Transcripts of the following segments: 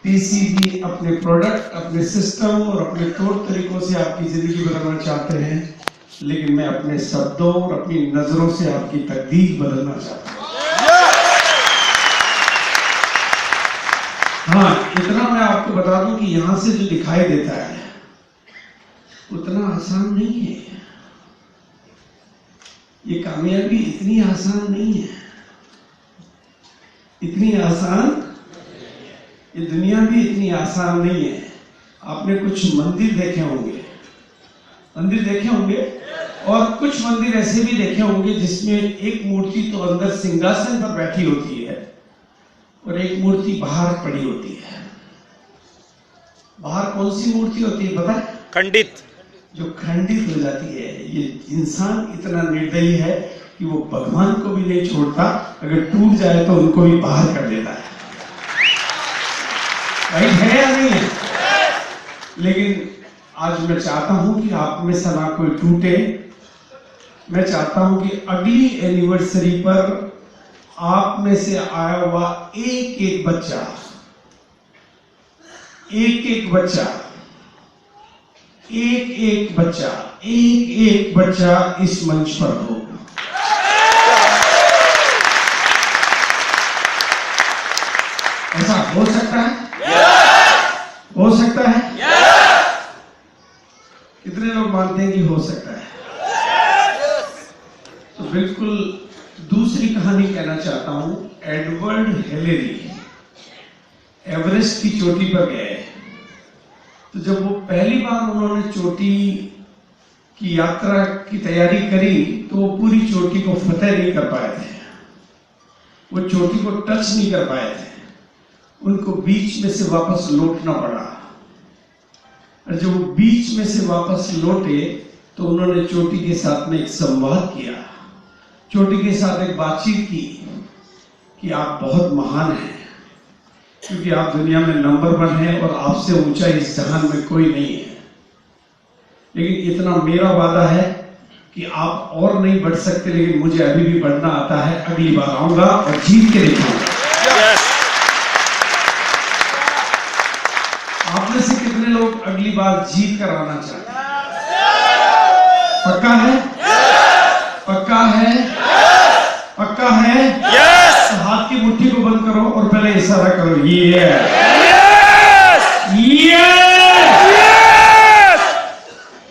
TCB अपने product, अपने system और अपने तौर तरीकों से आपकी जिंदगी बदलना चाहते हैं, लेकिन मैं अपने शब्दों और अपनी नजरों से आपकी तकदीर बदलना चाहता हूं। हाँ, इतना मैं आपको बता दूं कि यहां से जो दिखाई देता है उतना आसान नहीं है। ये कामयाबी इतनी आसान नहीं है, इतनी आसान, ये दुनिया भी इतनी आसान नहीं है। आपने कुछ मंदिर देखे होंगे, और कुछ मंदिर ऐसे भी देखे होंगे जिसमें एक मूर्ति तो अंदर सिंहासन पर बैठी होती है और एक मूर्ति बाहर पड़ी होती है। बाहर कौन सी मूर्ति होती है पता है? खंडित, जो खंडित हो जाती है। ये इंसान इतना निर्दयी है कि वो भगवान को भी नहीं छोड़ता, अगर टूट जाए तो उनको भी बाहर कर देता है। राइट है या नहीं है? लेकिन आज मैं चाहता हूं कि आप में से ना कोई टूटे। मैं चाहता हूं कि अगली एनिवर्सरी पर आप में से आया हुआ एक एक बच्चा इस मंच पर हो। ऐसा हो सकता है? हो सकता है? कितने लोग मानते हैं कि हो सकता है? तो बिल्कुल दूसरी कहानी कहना चाहता हूं। एडवर्ड हिलेरी एवरेस्ट की चोटी पर गए, तो जब वो पहली बार उन्होंने चोटी की यात्रा की तैयारी करी तो वो पूरी चोटी को फतेह नहीं कर पाए थे, वो चोटी को टच नहीं कर पाए थे, उनको बीच में से वापस लौटना पड़ा। और जब वो बीच में से वापस लौटे तो उन्होंने चोटी के साथ में एक संवाद किया, चोटी के साथ एक बातचीत की कि आप बहुत महान हैं, क्योंकि आप दुनिया में नंबर 1 हैं और आपसे ऊंचा इस जहान में कोई नहीं है। लेकिन इतना मेरा वादा है कि आप और नहीं बढ़ सकते, लेकिन मुझे अभी भी बढ़ना आता है। अगली बार आऊंगा और जीत के दिखाऊंगा। आप में से कितने लोग अगली बार जीत कर आना चाहते हैं? पक्का है? पक्का है? पक्का है? तो हाथ की मुट्ठी को बंद करो और पहले इशारा करो, ये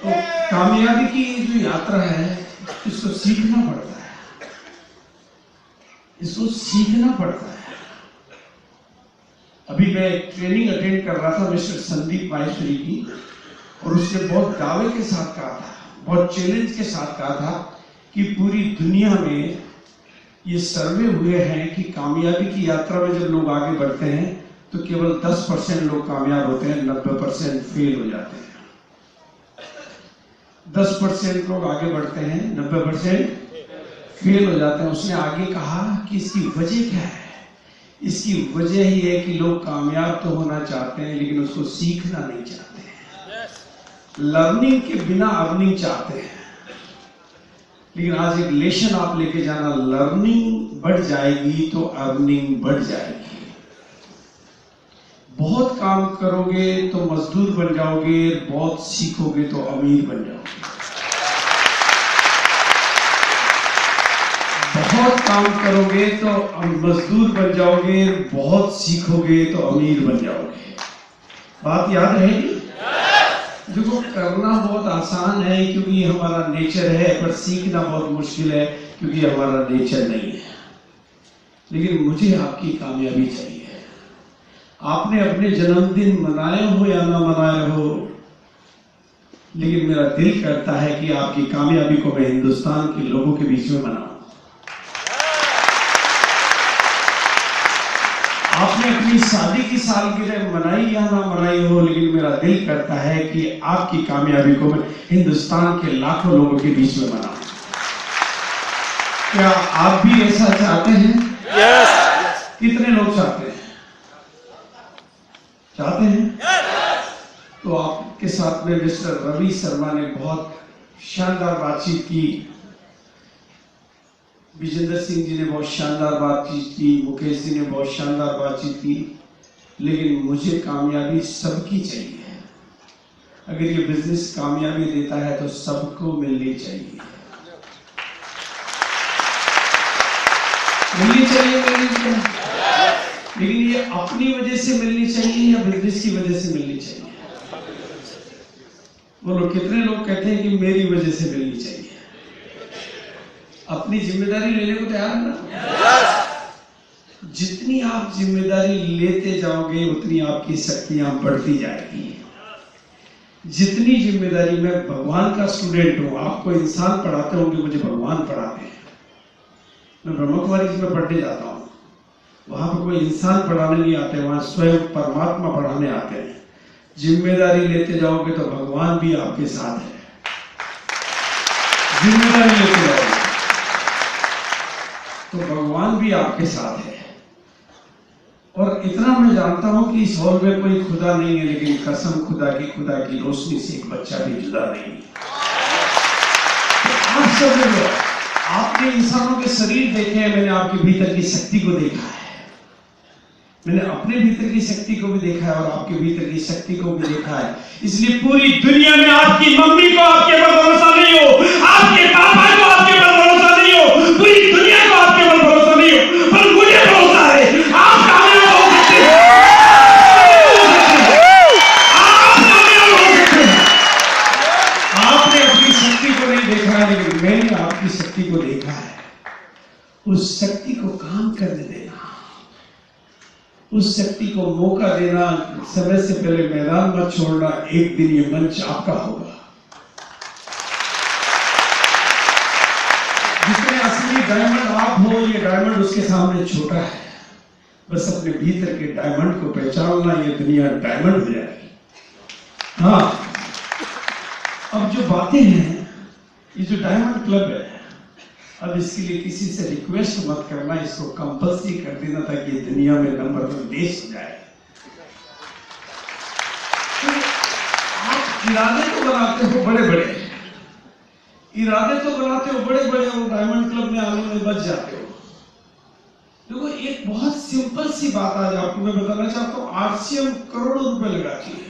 तो कामयाबी की जो यात्रा है इसको सीखना पड़ता है, इसको सीखना पड़ता है। अभी मैं एक ट्रेनिंग अटेंड कर रहा था मिस्टर संदीप माहेश्वरी की, और उसने बहुत दावे के साथ कहा था, बहुत चैलेंज के साथ कहा था कि पूरी दुनिया में ये सर्वे हुए हैं कि कामयाबी की यात्रा में जब लोग आगे बढ़ते हैं तो केवल 10% लोग कामयाब होते हैं, 90% फेल हो जाते हैं। 10% लोग आगे बढ़ते हैं, 90% फेल हो जाते हैं। उसने आगे कहा कि इसकी वजह क्या है? इसकी वजह ही है कि लोग कामयाब तो होना चाहते हैं लेकिन उसको सीखना नहीं चाहते हैं। लर्निंग के बिना अर्निंग चाहते हैं। लेकिन आज एक लेसन आप लेके जाना, लर्निंग बढ़ जाएगी तो अर्निंग बढ़ जाएगी। बहुत काम करोगे तो मजदूर बन जाओगे, बहुत सीखोगे तो अमीर बन जाओगे। बहुत काम करोगे तो मजदूर बन जाओगे, बहुत सीखोगे तो अमीर बन जाओगे। बात याद रहेगी? देखो, करना बहुत आसान है क्योंकि ये हमारा नेचर है, पर सीखना बहुत मुश्किल है क्योंकि हमारा नेचर नहीं है। लेकिन मुझे आपकी कामयाबी चाहिए। आपने अपने जन्मदिन मनाए हो या ना मनाए हो, लेकिन मेरा दिल करता है कि आपकी कामयाबी को मैं हिंदुस्तान के लोगों के बीच में मनाऊं। आपने अपनी शादी की सालगिरह मनाई या ना मनाई हो, लेकिन मेरा दिल करता है कि आपकी कामयाबी को मैं हिंदुस्तान के लाखों लोगों के बीच में मनाऊं। क्या आप भी ऐसा चाहते हैं? यस। कितने लोग चाहते हैं? चाहते हैं? तो आपके साथ में मिस्टर रवि शर्मा ने बहुत शानदार बातचीत की, विजेंद्र सिंह जी ने बहुत शानदार बातचीत की, मुकेश जी ने बहुत शानदार बातचीत की। लेकिन मुझे कामयाबी सबकी चाहिए। अगर ये बिजनेस कामयाबी देता है तो सबको मिलनी चाहिए, मिलनी चाहिए। लेकिन ये अपनी वजह से मिलनी चाहिए या बिजनेस की वजह से मिलनी चाहिए? बोलो, कितने लोग कहते हैं कि मेरी वजह से मिलनी चाहिए? अपनी जिम्मेदारी लेने को तैयार है ना? जितनी आप जिम्मेदारी लेते जाओगे उतनी आपकी शक्तियां बढ़ती जाएगी। जितनी जिम्मेदारी, मैं भगवान का स्टूडेंट हूं, आपको इंसान पढ़ाते होंगे, मुझे भगवान पढ़ाते हैं। मैं ब्रह्म कुमारी में पढ़ने जाता हूं, वहां पर कोई इंसान पढ़ाने नहीं आते, वहां स्वयं परमात्मा पढ़ाने आते हैं। जिम्मेदारी लेते जाओगे तो भगवान भी आपके साथ है। जिम्मेदारी लेते जाओगे तो भगवान भी आपके साथ है। और इतना मैं जानता हूं कि इस हॉल में कोई खुदा नहीं है, लेकिन कसम खुदा की रोशनी से एक बच्चा भी जुदा नहीं है। तो आप सब लोग, आपने इंसानों के शरीर देखे हैं, मैंने आपके भीतर की शक्ति को देखा है। मैंने अपने भीतर की शक्ति को भी देखा है और आपके भीतर की शक्ति को भी देखा है। इसलिए पूरी दुनिया में आपकी मम्मी को आपके पर भरोसा नहीं हो, आपके पापा को आपके पर भरोसा नहीं हो, पूरी दुनिया को आपके पर भरोसा नहीं हो, पर मुझे भरोसा है आप कामयाब हो सकते हैं। आप कामयाब हो सकते हैं। आपने अपनी शक्ति को नहीं देखा है, लेकिन मैंने आपकी शक्ति को देखा है। उस शक्ति को काम करने देना, उस शक्ति को मौका देना, समय से पहले मैदान मत छोड़ना। एक दिन ये मंच आपका होगा। जितने असली डायमंड आप हो, ये डायमंड उसके सामने छोटा है। बस अपने भीतर के डायमंड को पहचानना, ये दुनिया डायमंड हो जाएगी। हाँ, अब जो बातें हैं, ये जो डायमंड क्लब है, अब इसके लिए किसी से रिक्वेस्ट मत करना, इसको कंपल्सरी कर देना ताकि दुनिया में नंबर 1 देश हो जाए। तो आप इरादे तो बनाते हो बड़े बड़े, इरादे तो बनाते हो बड़े बड़े, और डायमंड क्लब में आने में बच जाते हो। देखो, एक बहुत सिंपल सी बात आज आपको मैं बताना चाहता हूँ। आरसीएम करोड़ों रुपए लगाती है,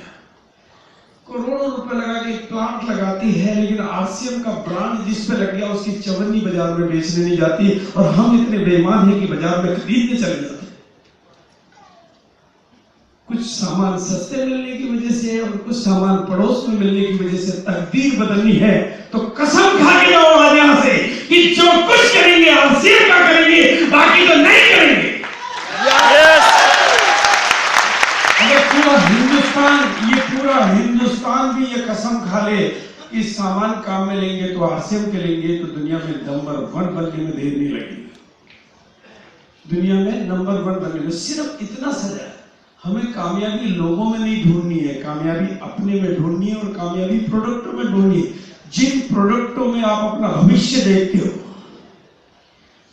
करोड़ों रुपए लगा के एक प्लांट लगाती है, लेकिन आरसीएम का ब्रांड जिस पे लग गया उसकी चवन्नी बाजार में बेचने नहीं जाती, और हम इतने बेईमान हैं कि बाजार में खरीदने चले जाते। कुछ सामान सस्ते मिलने की वजह से और कुछ सामान पड़ोस में मिलने की वजह से तकदीर बदलनी है, तो कसम खा के जाओ आज यहां से कि जो कुछ करेंगे आरसीएम का करेंगे, बाकी तो नहीं करेंगे। पूरा हिंदुस्तान भी ये कसम खा ले कि सामान काम में लेंगे तो आरसीएम के लेंगे, तो दुनिया में नंबर 1 बनने में देर नहीं लगेगी। दुनिया में नंबर 1 बनने में सिर्फ इतना सजा है। हमें कामयाबी लोगों में नहीं ढूंढनी है, कामयाबी अपने में ढूंढनी है, और कामयाबी प्रोडक्टों में ढूंढनी है। जिन प्रोडक्टों में आप अपना भविष्य देखते हो,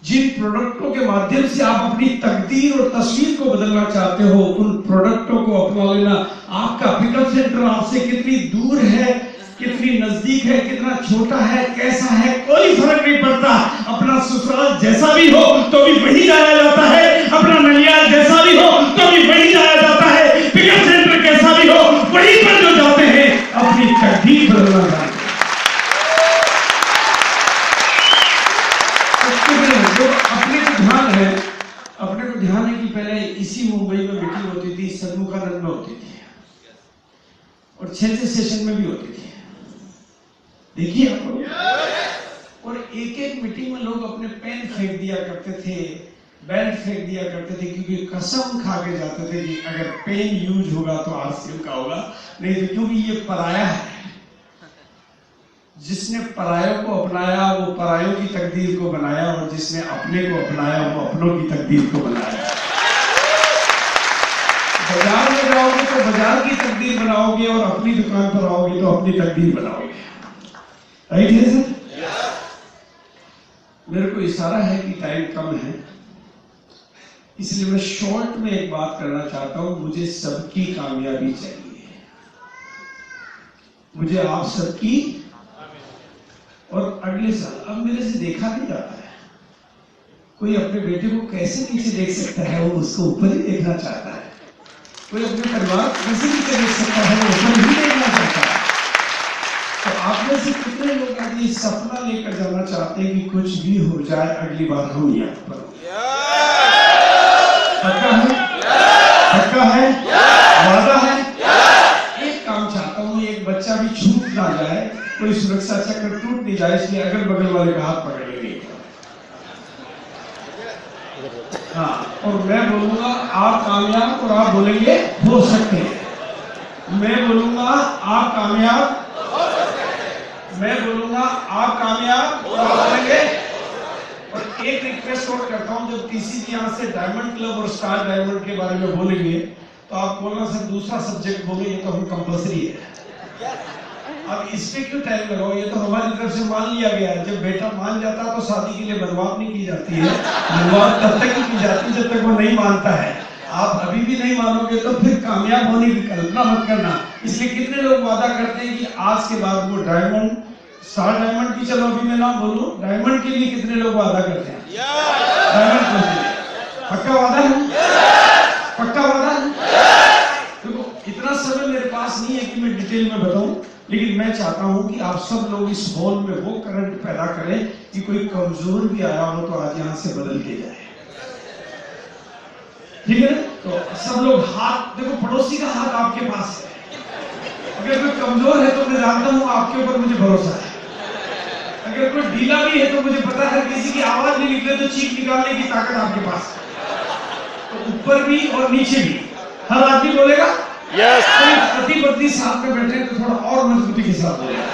जिन प्रोडक्टों के माध्यम से आप अपनी तकदीर और तस्वीर को बदलना चाहते हो, उन प्रोडक्टों को अपना लेना। आपका पिकअप सेंटर आपसे कितनी दूर है, कितनी नजदीक है, कितना छोटा है, कैसा है, कोई फर्क नहीं पड़ता। अपना ससुराल जैसा भी हो तो भी वही जाया जाता है, अपना ननियाल जैसा भी हो तो भी वही जाया जाता है, पिकअप सेंटर कैसा भी हो वहीं पर जो जाते हैं अपनी तकदीर बदलना चाहते हैं। अपने को ध्यान है कि पहले इसी मुंबई में मीटिंग होती थी, सन्मुखानंद में होती थी, और 6 सेशन में भी होती थी। देखिए आप लोग, और एक एक मीटिंग में लोग अपने पेन फेंक दिया करते थे, बेल्ट फेंक दिया करते थे, क्योंकि कसम खा के जाते थे कि अगर पेन यूज होगा तो आरसीएम का होगा, नहीं तो क्योंकि ये पराया है। जिसने परायों को अपनाया वो परायों की तकदीर को बनाया, और जिसने अपने को अपनाया वो अपनों की तकदीर को बनाया। बाजार में जाओगे तो बाजार की तकदीर बनाओगे, और अपनी दुकान पर आओगे तो अपनी तकदीर बनाओगे। राइट है सर? मेरे को इशारा है कि टाइम कम है, इसलिए मैं शॉर्ट में एक बात करना चाहता हूं। मुझे सबकी कामयाबी चाहिए, मुझे आप सबकी। और अगले साल, अब मेरे से देखा नहीं जाता है, कोई अपने बेटे को कैसे नीचे देख सकता है, वो उसको ऊपर ही देखना चाहता है। कोई अपने परिवार कैसे भी देख सकता है, वो ऊपर भी देखना चाहता है। तो आप में से कितने लोग आज ये सपना लेकर जाना चाहते हैं कि कुछ भी हो जाए अगली बार हम यहाँ पर? पक्का है? पक्का है? वादा है? एक काम चाहता हूँ, एक बच्चा भी छूट ना जाए, कोई सुरक्षा चक्र टूट नहीं जाए, इसलिए अगल बगल वाले का हाथ पकड़ लेंगे। हाँ, और मैं बोलूंगा आप कामयाब, और आप बोलेंगे हो सकते हैं। मैं बोलूंगा आप कामयाब, मैं बोलूंगा आप कामयाब, और आप बोलेंगे। और एक रिक्वेस्ट और करता हूं, जब किसी भी यहाँ से डायमंड क्लब और स्टार डायमंड के बारे में बोलेंगे तो आप बोलना सर दूसरा सब्जेक्ट बोलेंगे तो हम कंपल्सरी है। अब इस पे क्यों टाइम लगाओ, ये तो हमारी तरफ से मान लिया गया है। जब बेटा मान जाता है तो शादी के लिए बनवाद नहीं की जाती है, बनवाद तब तक ही की जाती है जब तक वो नहीं मानता है। आप अभी भी नहीं मानोगे तो फिर कामयाब होने की कल्पना मत करना। इसलिए कितने लोग वादा करते हैं कि आज के बाद वो डायमंड, स्टार डायमंड की, चलो अभी मैं नाम बोलूं, डायमंड के लिए कितने लोग वादा करते हैं? डायमंड के लिए पक्का वादा है? पक्का वादा है? देखो इतना समय मेरे पास नहीं है कि मैं डिटेल में बताऊं, लेकिन मैं चाहता हूं कि आप सब लोग इस हॉल में वो करंट पैदा करें कि कोई कमजोर भी आया हो तो आज यहां से बदल के जाए। ठीक है? तो सब लोग हाथ देखो, पड़ोसी का हाथ आपके पास है। अगर कोई कमजोर है तो मैं जानता हूं आपके ऊपर मुझे भरोसा है। अगर कोई ढीला भी है तो मुझे पता है किसी की आवाज नहीं निकले तो चीख निकालने की ताकत आपके पास है। तो ऊपर भी और नीचे भी हर आदमी बोलेगा यस। पति पत्नी साथ में बैठे तो थोड़ा और मजबूती के साथ बोलेगा।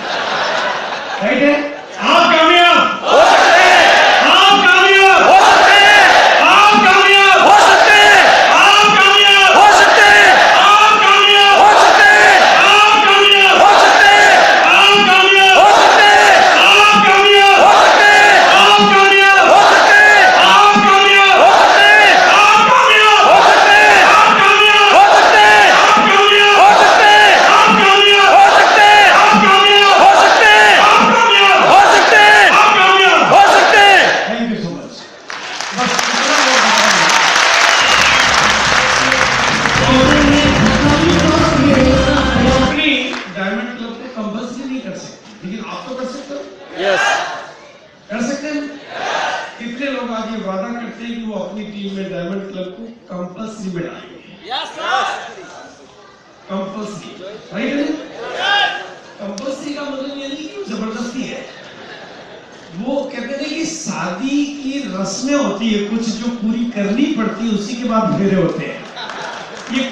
राइट है? आप कामयाब हो सकते हैं, आप कामयाब हो सकते हैं, आप कामयाब हो सकते हैं, आप कामयाब हो सकते हैं, आप कामयाब हो सकते हैं, आप कामयाब हो सकते हैं, आप कामयाब हो सकते हैं, आप कामयाब हो सकते हैं, आप कामयाब हो सकते हैं, आप कामयाब हो सकते हैं, आप कामयाब हो सकते हैं, आप कामयाब हो सकते हैं, आप कामयाब हो सकते हैं, आप कामयाब हो सकते हैं, आप कामयाब हो सकते हैं, आप कामयाब हो सकते हैं, आप कामयाब हो सकते हैं। Thank you so much. बस इतना और अपनी डायमंड क्लब को कंपल्सरी नहीं कर सकते, लेकिन आप तो कर सकते हो। यस, कर सकते हैं। कितने लोग आज ये वादा करते हैं कि वो अपनी टीम में डायमंड क्लब को कंपल्सरी में डालेंगे? यस कंपल्सरी, राइट है? कंपल्सरी का मतलब ये नहीं कि जबरदस्ती है। वो कहते हैं कि शादी की रस्में होती है कुछ जो पूरी करनी पड़ती है, उसी के बाद फेरे होते हैं।